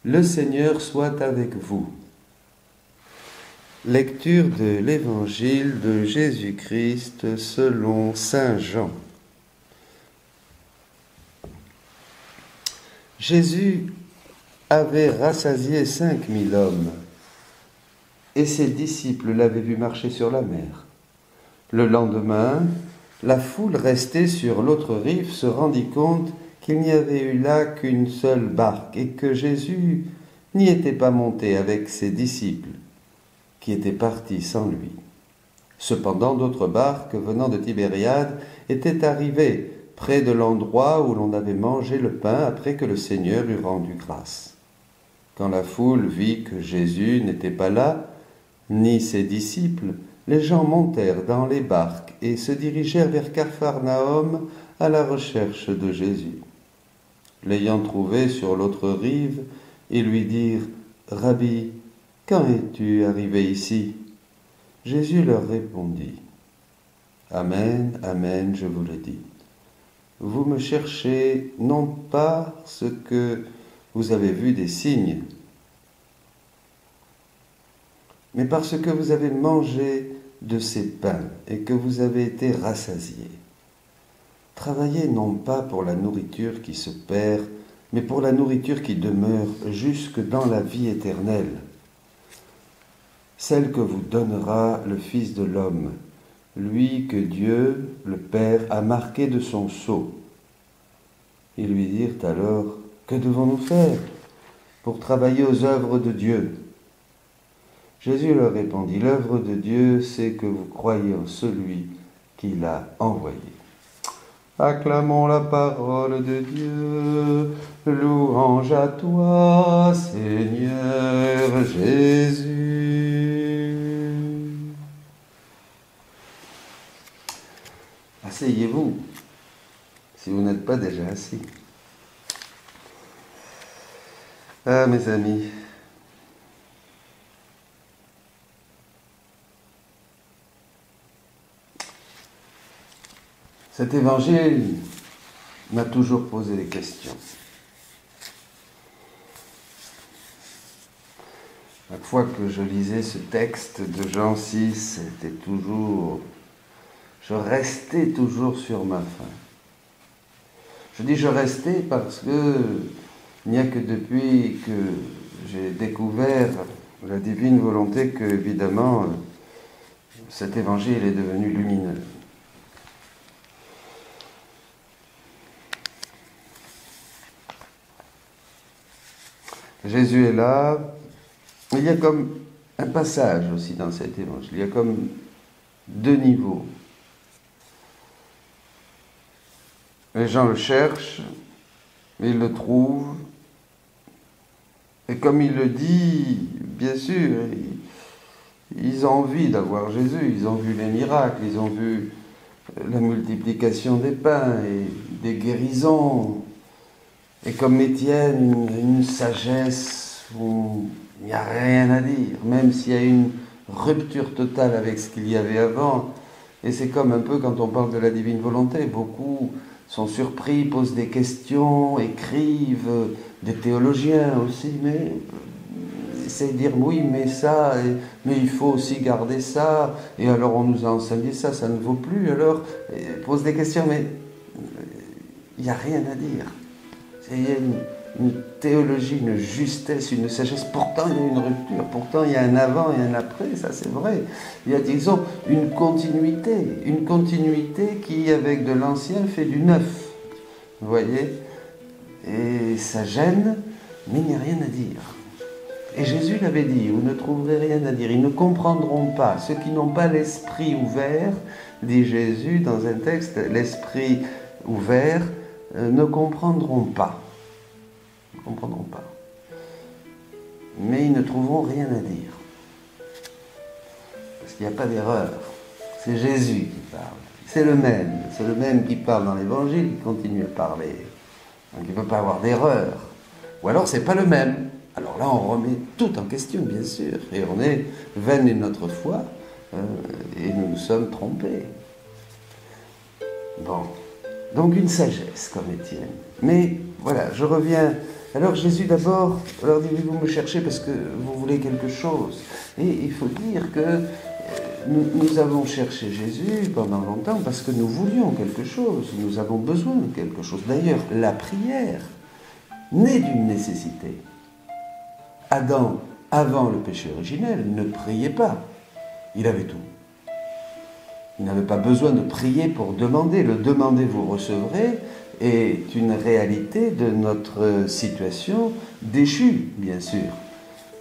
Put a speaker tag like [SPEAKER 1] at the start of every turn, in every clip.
[SPEAKER 1] Le Seigneur soit avec vous. Lecture de l'Évangile de Jésus-Christ selon saint Jean. Jésus avait rassasié 5000 hommes, et ses disciples l'avaient vu marcher sur la mer. Le lendemain, la foule restée sur l'autre rive se rendit compte qu'il n'y avait eu là qu'une seule barque et que Jésus n'y était pas monté avec ses disciples, qui étaient partis sans lui. Cependant, d'autres barques venant de Tibériade étaient arrivées près de l'endroit où l'on avait mangé le pain après que le Seigneur eut rendu grâce. Quand la foule vit que Jésus n'était pas là, ni ses disciples, les gens montèrent dans les barques et se dirigèrent vers Capharnaüm à la recherche de Jésus. L'ayant trouvé sur l'autre rive, ils lui dirent « Rabbi, quand es-tu arrivé ici ?» Jésus leur répondit « Amen, amen, je vous le dis. Vous me cherchez non pas parce que vous avez vu des signes, mais parce que vous avez mangé de ces pains et que vous avez été rassasiés. Travaillez non pas pour la nourriture qui se perd, mais pour la nourriture qui demeure jusque dans la vie éternelle, celle que vous donnera le Fils de l'homme, lui que Dieu, le Père, a marqué de son sceau. » Ils lui dirent alors, « Que devons-nous faire pour travailler aux œuvres de Dieu ?» Jésus leur répondit, « L'œuvre de Dieu, c'est que vous croyez en celui qui l'a envoyé. » Acclamons la parole de Dieu, louange à toi, Seigneur Jésus. Asseyez-vous, si vous n'êtes pas déjà assis. Ah, mes amis, cet évangile m'a toujours posé des questions. Chaque fois que je lisais ce texte de Jean 6, je restais toujours sur ma faim. Je dis je restais parce que il n'y a que depuis que j'ai découvert la divine volonté que, évidemment, cet évangile est devenu lumineux. Jésus est là. Il y a comme un passage aussi dans cet évangile. Il y a comme deux niveaux. Les gens le cherchent, ils le trouvent. Et comme il le dit, bien sûr, ils ont envie d'avoir Jésus. Ils ont vu les miracles, ils ont vu la multiplication des pains et des guérisons. Et comme Étienne, une sagesse où il n'y a rien à dire, même s'il y a une rupture totale avec ce qu'il y avait avant. Et c'est comme un peu quand on parle de la divine volonté, beaucoup sont surpris, posent des questions, écrivent, des théologiens aussi, mais essayent de dire oui, mais ça, mais il faut aussi garder ça, et alors on nous a enseigné ça, ça ne vaut plus, alors posent des questions, mais il n'y a rien à dire. Il y a une théologie, une justesse, une sagesse. Pourtant, il y a une rupture. Pourtant, il y a un avant et un après. Ça, c'est vrai. Il y a, disons, une continuité. Une continuité qui, avec de l'ancien, fait du neuf. Vous voyez ? Et ça gêne, mais il n'y a rien à dire. Et Jésus l'avait dit, vous ne trouverez rien à dire. Ils ne comprendront pas. Ceux qui n'ont pas l'esprit ouvert, dit Jésus dans un texte, l'esprit ouvert, ne comprendront pas. Ne comprendront pas. Mais ils ne trouveront rien à dire. Parce qu'il n'y a pas d'erreur. C'est Jésus qui parle. C'est le même qui parle dans l'Évangile, qui continue à parler. Donc il ne peut pas avoir d'erreur. Ou alors c'est pas le même. Alors là on remet tout en question, bien sûr. Et on est vaine est notre foi, et nous nous sommes trompés. Bon. Donc une sagesse comme Étienne. Mais voilà, je reviens Alors Jésus d'abord leur dit, vous me cherchez parce que vous voulez quelque chose. Et il faut dire que nous avons cherché Jésus pendant longtemps parce que nous voulions quelque chose, nous avons besoin de quelque chose. D'ailleurs, la prière naît d'une nécessité. Adam, avant le péché originel, ne priait pas. Il avait tout. Il n'avait pas besoin de prier pour demander. Le demander, vous recevrez, est une réalité de notre situation déchue, bien sûr.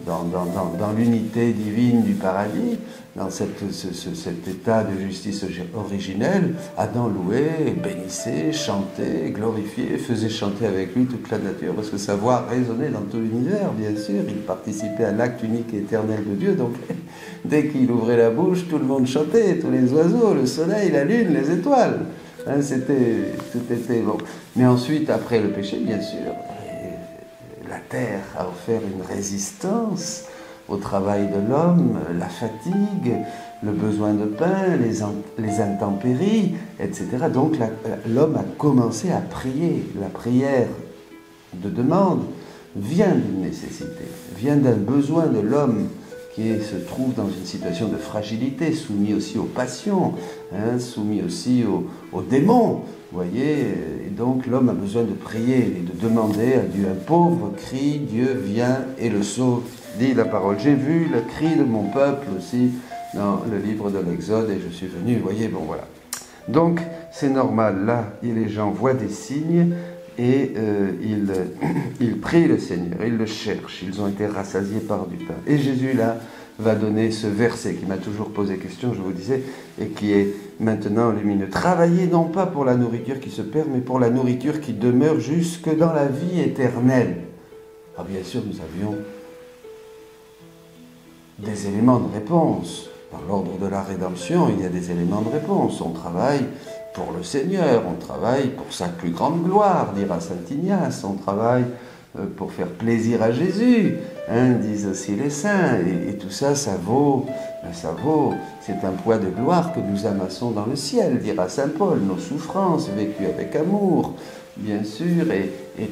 [SPEAKER 1] Dans l'unité divine du paradis, dans cet état de justice originelle, Adam louait, bénissait, chantait, glorifiait, faisait chanter avec lui toute la nature, parce que sa voix résonnait dans tout l'univers, bien sûr. Il participait à l'acte unique et éternel de Dieu, donc dès qu'il ouvrait la bouche, tout le monde chantait, tous les oiseaux, le soleil, la lune, les étoiles. Hein, tout était bon. Mais ensuite, après le péché, bien sûr, la terre a offert une résistance au travail de l'homme, la fatigue, le besoin de pain, les intempéries, etc. Donc l'homme a commencé à prier. La prière de demande vient d'une nécessité, vient d'un besoin de l'homme qui se trouve dans une situation de fragilité, soumis aussi aux passions, hein, soumis aussi aux démons. Vous voyez, et donc l'homme a besoin de prier et de demander à Dieu. Un pauvre crie, Dieu vient et le sauve, dit la parole. J'ai vu le cri de mon peuple aussi dans le livre de l'Exode et je suis venu, vous voyez, bon voilà. Donc c'est normal, là, les gens voient des signes et ils prient le Seigneur, ils le cherchent, ils ont été rassasiés par du pain. Et Jésus, là, va donner ce verset qui m'a toujours posé question, je vous disais, et qui est maintenant lumineux. Travaillez non pas pour la nourriture qui se perd, mais pour la nourriture qui demeure jusque dans la vie éternelle. Ah, bien sûr, nous avions des éléments de réponse. Dans l'ordre de la rédemption, il y a des éléments de réponse. On travaille pour le Seigneur, on travaille pour sa plus grande gloire, dira saint Ignace, on travaille pour faire plaisir à Jésus, hein, disent aussi les saints, et tout ça, ça vaut, c'est un poids de gloire que nous amassons dans le ciel, dira saint Paul, nos souffrances vécues avec amour, bien sûr, et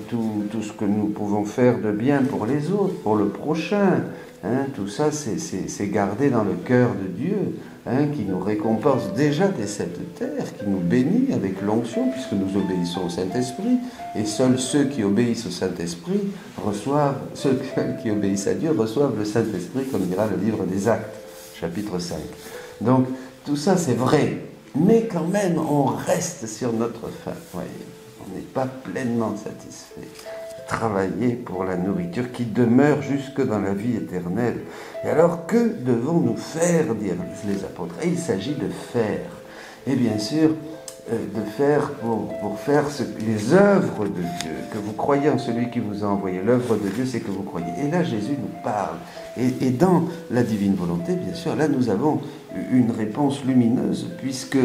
[SPEAKER 1] tout ce que nous pouvons faire de bien pour les autres, pour le prochain, hein, tout ça, c'est gardé dans le cœur de Dieu, hein, qui nous récompense déjà dès cette terre, qui nous bénit avec l'onction, puisque nous obéissons au Saint-Esprit, et seuls ceux qui obéissent au Saint-Esprit ceux qui obéissent à Dieu reçoivent le Saint-Esprit, comme dira le livre des Actes, chapitre 5. Donc, tout ça c'est vrai, mais quand même, on reste sur notre faim, voyez. On n'est pas pleinement satisfait. Travailler pour la nourriture qui demeure jusque dans la vie éternelle. Et alors, que devons-nous faire, dirent les apôtres? Et il s'agit de faire. Et bien sûr, de faire pour faire les œuvres de Dieu, que vous croyez en celui qui vous a envoyé. L'œuvre de Dieu, c'est que vous croyez. Et là, Jésus nous parle. Et dans la divine volonté, bien sûr, là, nous avons une réponse lumineuse, puisque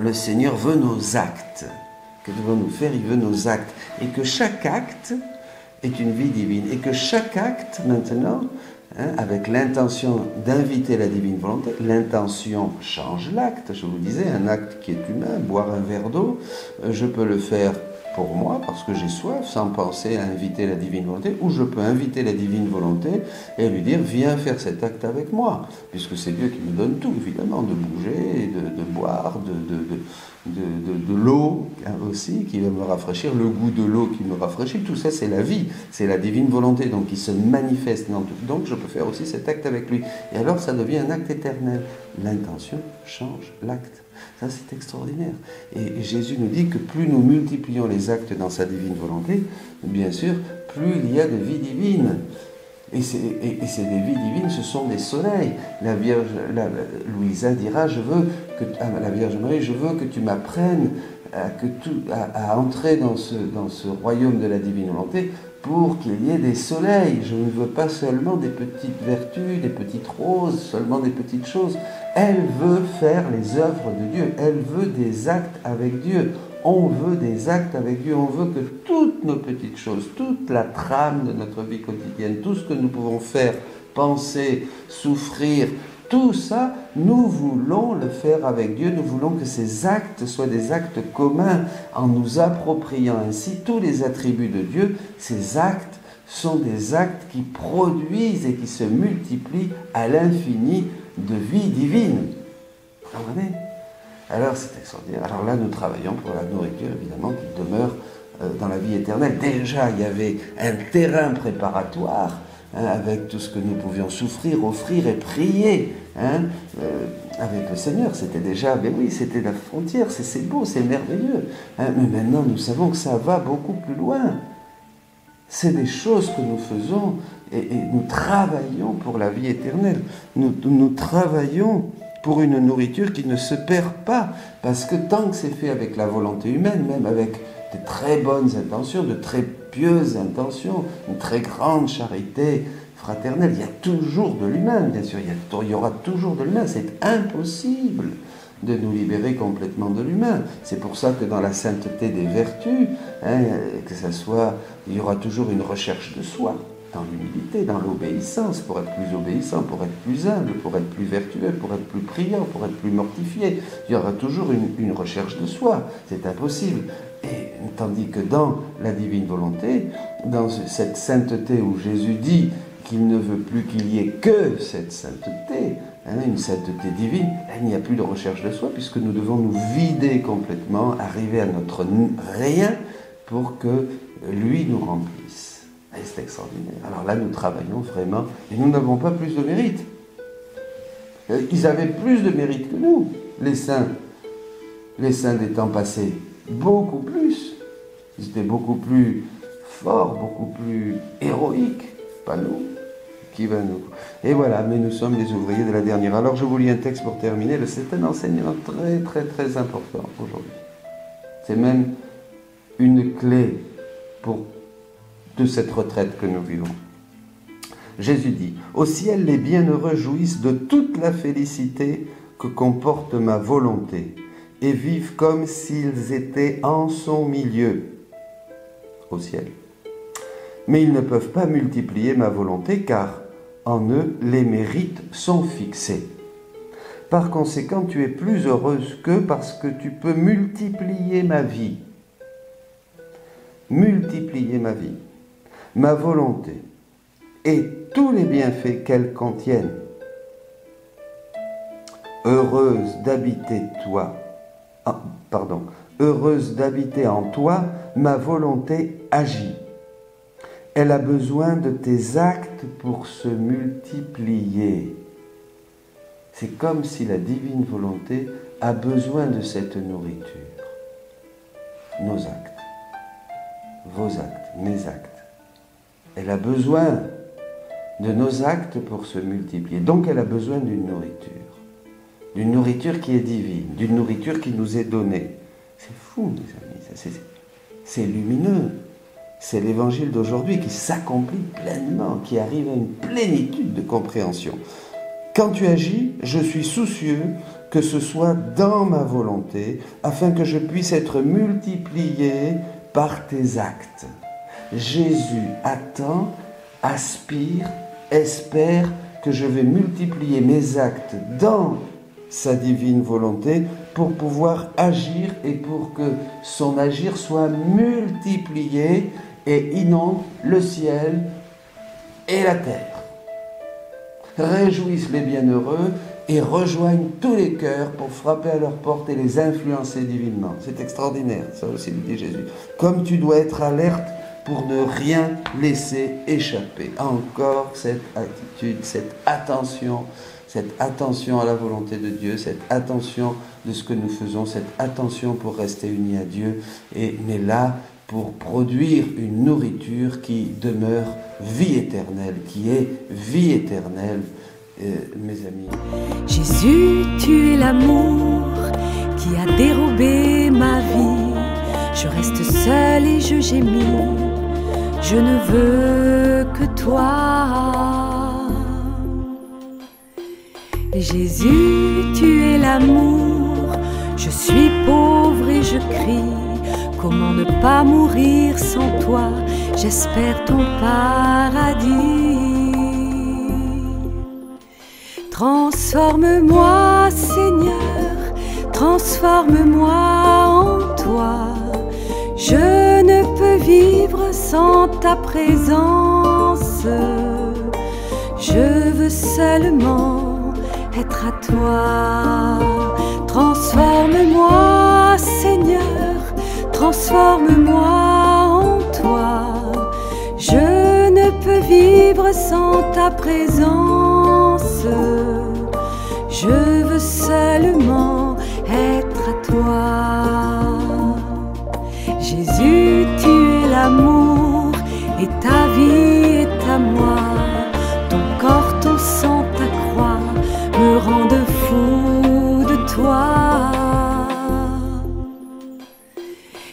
[SPEAKER 1] le Seigneur veut nos actes. Que devons-nous faire? Il veut nos actes. Et que chaque acte est une vie divine. Et que chaque acte, maintenant, hein, avec l'intention d'inviter la divine volonté, l'intention change l'acte. Je vous disais, un acte qui est humain, boire un verre d'eau, je peux le faire pour moi, parce que j'ai soif, sans penser à inviter la divine volonté, ou je peux inviter la divine volonté et lui dire, viens faire cet acte avec moi, puisque c'est Dieu qui me donne tout, évidemment, de bouger, de boire, de l'eau aussi, qui va me rafraîchir, le goût de l'eau qui me rafraîchit, tout ça c'est la vie, c'est la divine volonté, donc qui se manifeste dans tout. Donc je peux faire aussi cet acte avec lui. Et alors ça devient un acte éternel. L'intention change l'acte. Ça, c'est extraordinaire. Et Jésus nous dit que plus nous multiplions les actes dans sa divine volonté, bien sûr, plus il y a de vie divine. Et ces vies divines, ce sont des soleils. La Vierge, Louisa dira, la Vierge Marie, je veux que tu m'apprennes à entrer dans ce royaume de la divine volonté, pour qu'il y ait des soleils. Je ne veux pas seulement des petites vertus, des petites roses, seulement des petites choses. Elle veut faire les œuvres de Dieu. Elle veut des actes avec Dieu. On veut des actes avec Dieu. On veut que toutes nos petites choses, toute la trame de notre vie quotidienne, tout ce que nous pouvons faire, penser, souffrir, Tout ça, nous voulons le faire avec Dieu, nous voulons que ces actes soient des actes communs, en nous appropriant ainsi tous les attributs de Dieu. Ces actes sont des actes qui produisent et qui se multiplient à l'infini de vie divine. Vous comprenez ? Alors c'est extraordinaire. Alors là, nous travaillons pour la nourriture, évidemment, qui demeure dans la vie éternelle. Déjà, il y avait un terrain préparatoire, avec tout ce que nous pouvions souffrir, offrir et prier avec le Seigneur. C'était déjà, mais oui, c'était la frontière, c'est beau, c'est merveilleux. Mais maintenant, nous savons que ça va beaucoup plus loin. C'est des choses que nous faisons et nous travaillons pour la vie éternelle. Nous travaillons pour une nourriture qui ne se perd pas, parce que tant que c'est fait avec la volonté humaine, même avec de très bonnes intentions, de très pieuses intentions, une très grande charité fraternelle, il y a toujours de l'humain, bien sûr, il y aura toujours de l'humain, c'est impossible de nous libérer complètement de l'humain. C'est pour ça que dans la sainteté des vertus, que ça soit, il y aura toujours une recherche de soi, dans l'humilité, dans l'obéissance, pour être plus obéissant, pour être plus humble, pour être plus vertueux, pour être plus priant, pour être plus mortifié. Il y aura toujours une recherche de soi, c'est impossible. Et tandis que dans la divine volonté, dans cette sainteté où Jésus dit qu'il ne veut plus qu'il y ait que cette sainteté, une sainteté divine, il n'y a plus de recherche de soi, puisque nous devons nous vider complètement, arriver à notre rien pour que lui nous remplisse. Et c'est extraordinaire. Alors là, nous travaillons vraiment, et nous n'avons pas plus de mérite. Ils avaient plus de mérite que nous, les saints des temps passés. Beaucoup plus. Ils étaient beaucoup plus forts, beaucoup plus héroïques. Pas nous. Qui va nous... Et voilà, mais nous sommes les ouvriers de la dernière. Alors je vous lis un texte pour terminer. C'est un enseignement très, très, très important aujourd'hui. C'est même une clé de cette retraite que nous vivons. Jésus dit, « Au ciel, les bienheureux jouissent de toute la félicité que comporte ma volonté et vivent comme s'ils étaient en son milieu. » Au ciel. « Mais ils ne peuvent pas multiplier ma volonté car en eux, les mérites sont fixés. Par conséquent, tu es plus heureuse qu'eux parce que tu peux multiplier ma vie. Multiplier ma vie. Ma volonté et tous les bienfaits qu'elle contienne. Heureuse d'habiter heureuse d'habiter en toi, ma volonté agit. Elle a besoin de tes actes pour se multiplier. C'est comme si la divine volonté a besoin de cette nourriture. Nos actes, vos actes, mes actes. Elle a besoin de nos actes pour se multiplier. Donc elle a besoin d'une nourriture qui est divine, d'une nourriture qui nous est donnée. C'est fou, mes amis, c'est lumineux. C'est l'évangile d'aujourd'hui qui s'accomplit pleinement, qui arrive à une plénitude de compréhension. Quand tu agis, je suis soucieux que ce soit dans ma volonté, afin que je puisse être multiplié par tes actes. Jésus attend, aspire, espère que je vais multiplier mes actes dans sa divine volonté pour pouvoir agir et pour que son agir soit multiplié et inonde le ciel et la terre. Réjouissent les bienheureux et rejoignent tous les cœurs pour frapper à leur porte et les influencer divinement. C'est extraordinaire, ça aussi le dit Jésus. Comme tu dois être alerte pour ne rien laisser échapper. Encore cette attitude, cette attention à la volonté de Dieu, cette attention de ce que nous faisons, cette attention pour rester unis à Dieu, mais là, pour produire une nourriture qui demeure vie éternelle, qui est vie éternelle, mes amis.
[SPEAKER 2] Jésus, tu es l'amour qui a dérobé ma vie. Je reste seule et je gémis, je ne veux que toi. Jésus, tu es l'amour, je suis pauvre et je crie. Comment ne pas mourir sans toi? J'espère ton paradis. Transforme-moi, Seigneur, transforme-moi en toi. Je ne peux vivre sans ta présence. Je veux seulement être à toi. Transforme-moi, Seigneur, transforme-moi en toi. Je ne peux vivre sans ta présence. Je veux seulement être à toi. Jésus, tu es l'amour et ta vie est à moi. Ton corps, ton sang, ta croix me rendent fou de toi.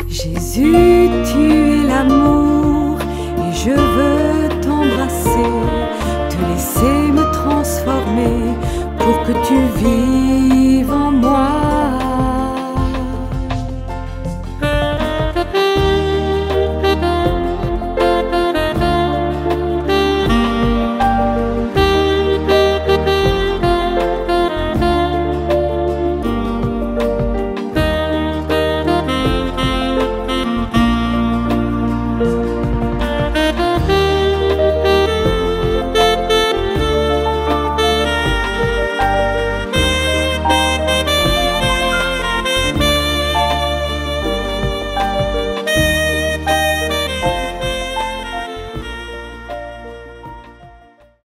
[SPEAKER 2] Jésus, tu es l'amour et je veux t'embrasser, te laisser me transformer pour que tu